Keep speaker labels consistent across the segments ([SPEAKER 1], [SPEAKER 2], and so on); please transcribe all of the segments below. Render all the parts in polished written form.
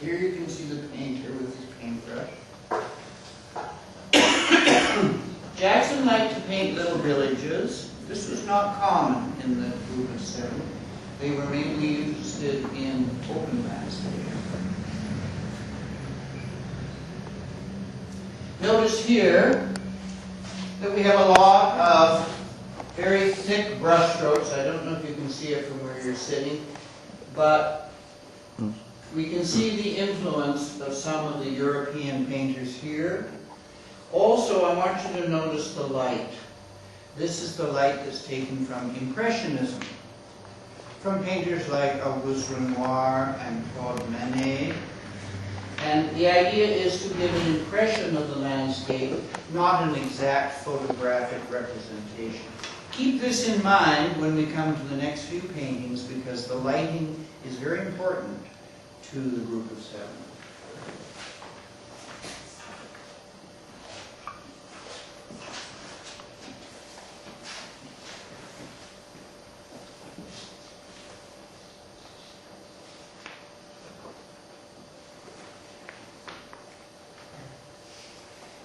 [SPEAKER 1] Here you can see the painter with his paintbrush. Jackson liked to paint little villages. This was not common in the group of 7. They were mainly interested in open landscape. Notice here that we have a lot of very thick brush strokes. I don't know if you can see it from where you're sitting, but we can see the influence of some of the European painters here. Also, I want you to notice the light. This is the light that's taken from Impressionism, from painters like Auguste Renoir and Claude Monet. And the idea is to give an impression of the landscape, not an exact photographic representation. Keep this in mind when we come to the next few paintings, because the lighting is very important to the group of 7.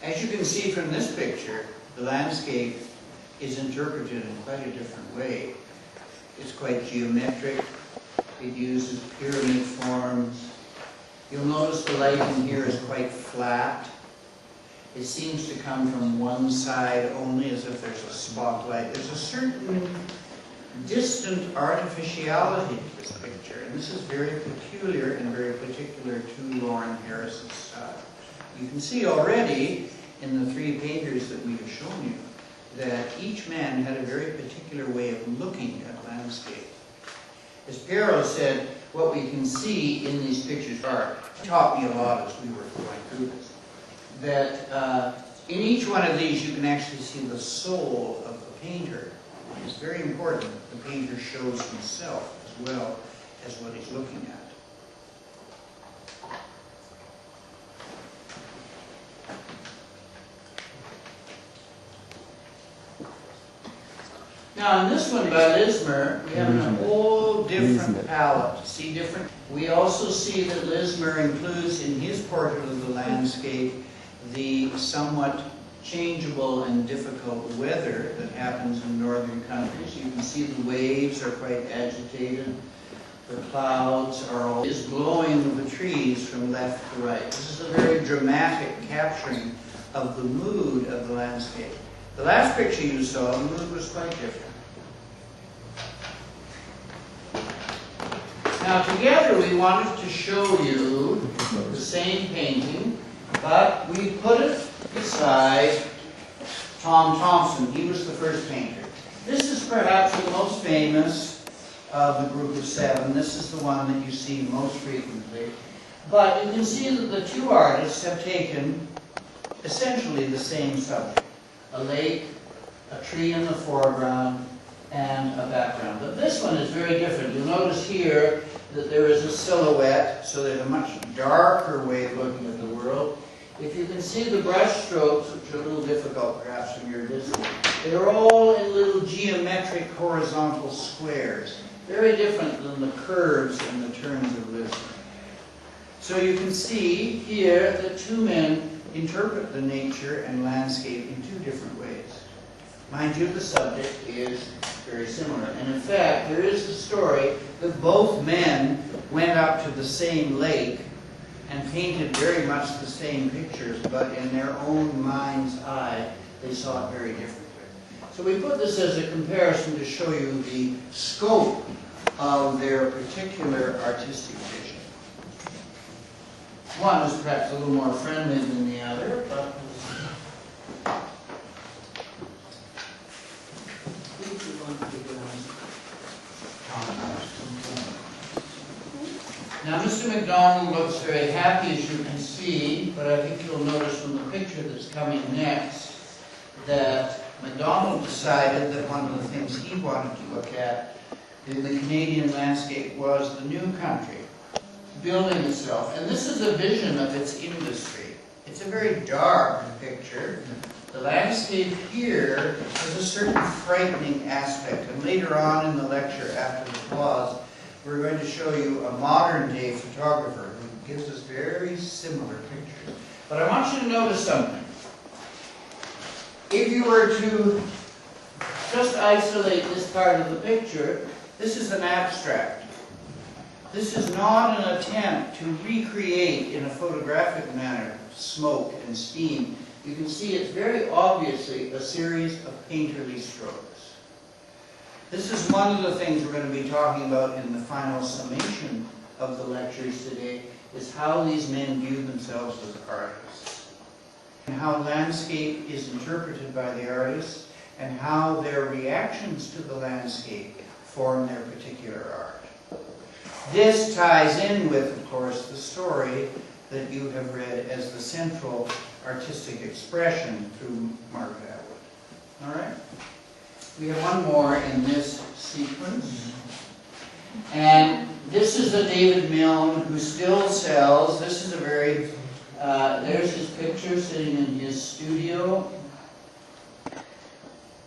[SPEAKER 1] As you can see from this picture, the landscape is interpreted in quite a different way. It's quite geometric. It uses pyramid forms. You'll notice the lighting here is quite flat. It seems to come from one side only, as if there's a spotlight. There's a certain distant artificiality to this picture, and this is very peculiar and very particular to Lauren Harris's style. You can see already in the 3 painters that we have shown you that each man had a very particular way of looking at landscape. As Piero said, what we can see in these pictures taught me a lot as we were going through this, that in each one of these you can actually see the soul of the painter. It's very important the painter shows himself as well as what he's looking at. Now in this one by Lismer, we have a whole different palette. See different. We also see that Lismer includes in his portrait of the landscape the somewhat changeable and difficult weather that happens in northern countries. You can see the waves are quite agitated. The clouds are always blowing the trees from left to right. This is a very dramatic capturing of the mood of the landscape. The last picture you saw, the mood was quite different. Now together we wanted to show you the same painting, but we put it beside Tom Thomson. He was the first painter. This is perhaps the most famous of the group of 7. This is the one that you see most frequently. But you can see that the 2 artists have taken essentially the same subject. A lake, a tree in the foreground, and a background. But this one is very different. You'll notice here that there is a silhouette, so there's a much darker way of looking at the world. If you can see the brush strokes, which are a little difficult perhaps from your distance, they're all in little geometric horizontal squares, very different than the curves and the turns of Lismer. So you can see here that 2 men interpret the nature and landscape in 2 different ways. Mind you, the subject is very similar. And in fact, there is the story that both men went up to the same lake and painted very much the same pictures, but in their own mind's eye, they saw it very differently. So we put this as a comparison to show you the scope of their particular artistic vision. One is perhaps a little more friendly than the other, but now Mr. MacDonald looks very happy, as you can see, but I think you'll notice from the picture that's coming next that MacDonald decided that one of the things he wanted to look at in the Canadian landscape was the new country building itself. And this is a vision of its industry. It's a very dark picture. The landscape here has a certain frightening aspect, and later on in the lecture after the pause, we're going to show you a modern-day photographer who It gives us very similar pictures. But I want you to notice something. If you were to just isolate this part of the picture, this is an abstract. This is not an attempt to recreate in a photographic manner smoke and steam. You can see it's very obviously a series of painterly strokes. This is one of the things we're going to be talking about in the final summation of the lectures today, is how these men view themselves as artists, and how landscape is interpreted by the artists, and how their reactions to the landscape form their particular art. This ties in with, of course, the story that you have read as the central artistic expression through Margaret Atwood. All right? We have one more in this sequence. And this is a David Milne who still sells. This is a very, there's his picture sitting in his studio.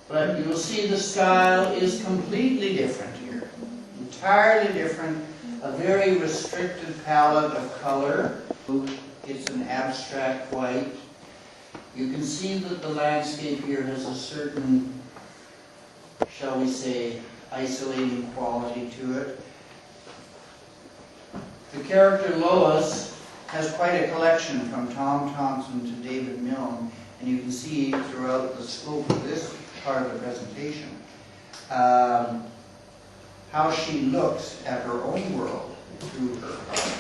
[SPEAKER 1] But you'll see the style is completely different here. Entirely different. A very restricted palette of color. It's an abstract white. You can see that the landscape here has a certain, shall we say, isolating quality to it. The character Lois has quite a collection from Tom Thomson to David Milne, and you can see throughout the scope of this part of the presentation how she looks at her own world through her art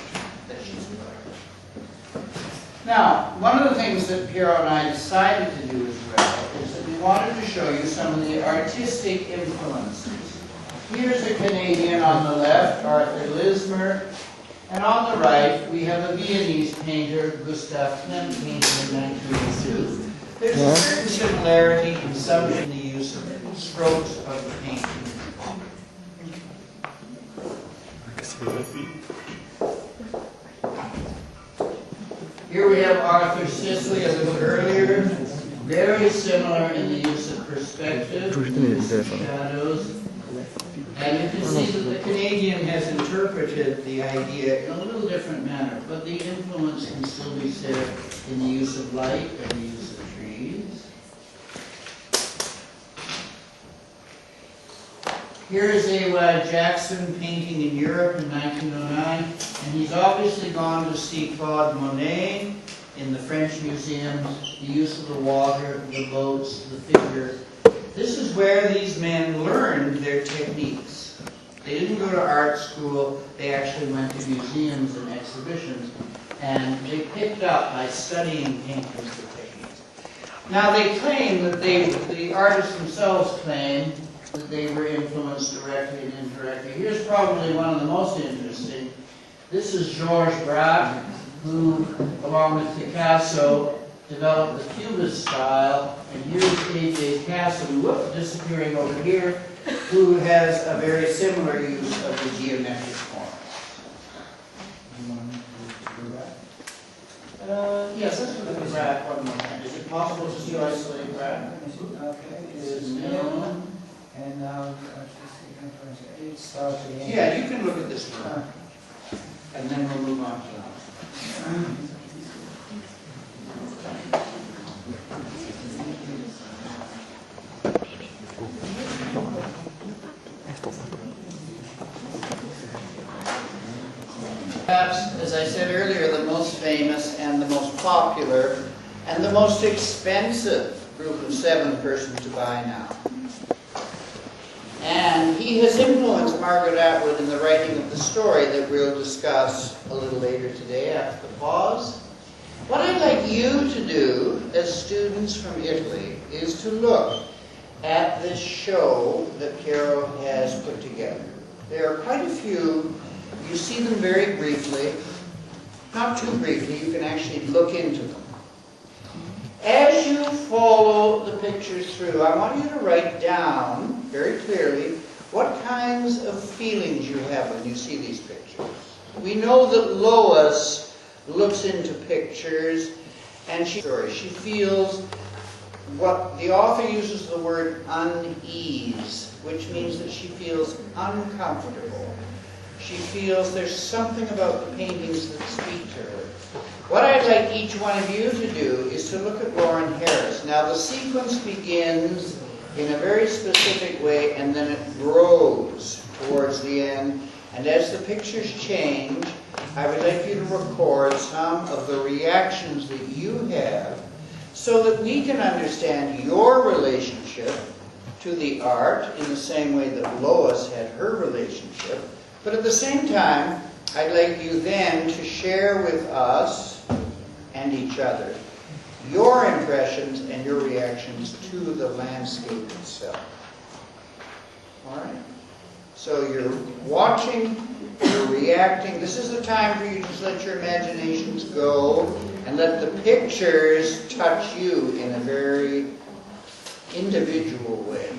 [SPEAKER 1] that she's collected. Now, one of the things that Piero and I decided to do as well is that we wanted to show you some of the artistic influences. Here's a Canadian on the left, Arthur Lismer, and on the right we have a Viennese painter, Gustav Klimt, painted in 1902. There's a certain similarity in some in the use of strokes of the painting. Here we have Arthur Sisley a little earlier, very similar in the use of perspective, shadows. And you can see that the Canadian has interpreted the idea in a little different manner, but the influence can still be said in the use of light and the use of trees. Here is a Jackson painting in Europe in 1909, and he's obviously gone to see Claude Monet in the French museums, the use of the water, the boats, the figure. This is where these men learned their techniques. They didn't go to art school, they actually went to museums and exhibitions, and they picked up by studying paintings the techniques. Now they claim that the artists themselves claim that they were influenced directly and indirectly. Here's probably one of the most interesting. This is Georges Braque, who, along with Picasso, developed the Cubist style. And here's A.J. Casson, disappearing over here, who has a very similar use of the geometric forms. You want to do that? Yes, let's look at Braque one more time. Is it possible just to isolate Braque? Okay. Is Milne.
[SPEAKER 2] And now it starts again.
[SPEAKER 1] Yeah, you can look at this one. And then we'll move on to that. Perhaps, as I said earlier, the most famous and the most popular and the most expensive group of 7 persons to buy now. And he has influenced Margaret Atwood in the writing of the story that we'll discuss a little later today after the pause. What I'd like you to do as students from Italy is to look at this show that Piero has put together. There are quite a few. You see them very briefly. Not too briefly, you can actually look into them. As you follow the pictures through, I want you to write down very clearly what kinds of feelings you have when you see these pictures. We know that Lois looks into pictures and she feels what the author uses the word unease, which means that she feels uncomfortable. she feels there's something about the paintings that speak to her. What I'd like each one of you to do is to look at Lauren Harris. Now the sequence begins in a very specific way and then it grows towards the end. And as the pictures change, I would like you to record some of the reactions that you have so that we can understand your relationship to the art in the same way that Lois had her relationship. But at the same time, I'd like you then to share with us and each other your impressions and your reactions to the landscape itself. All right? So you're watching, you're reacting. This is the time for you to just let your imaginations go and let the pictures touch you in a very individual way.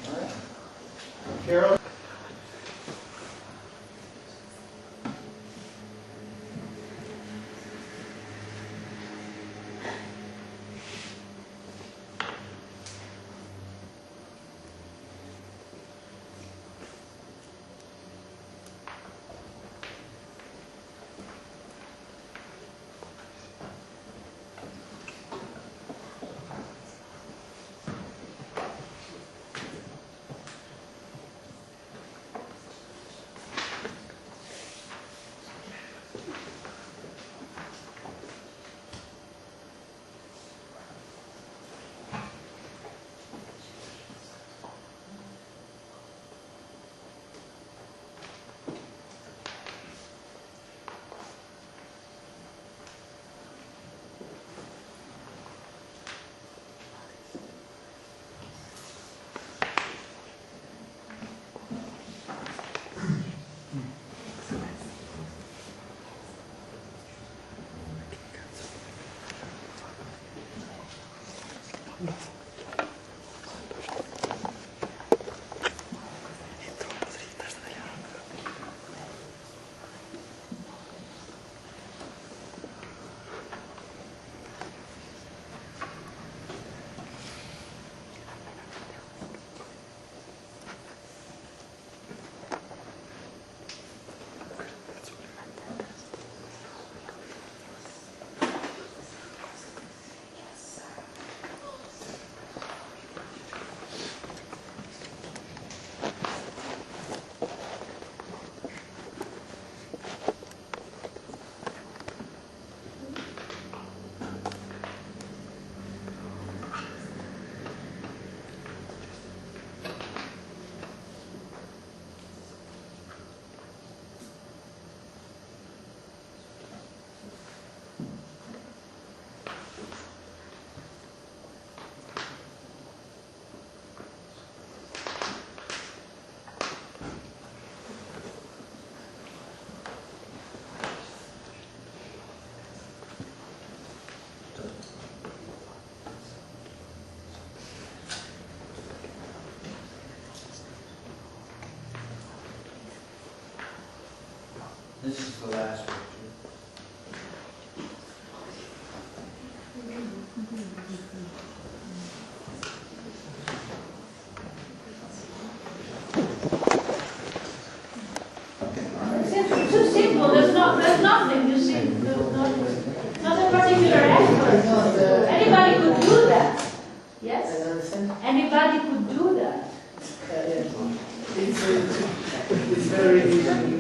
[SPEAKER 1] All right? Carol? This is the last picture.
[SPEAKER 3] It's too simple. There's nothing. You see, there's not a particular effort. Anybody could do that. Yes. Anybody could do that.
[SPEAKER 2] It's very easy.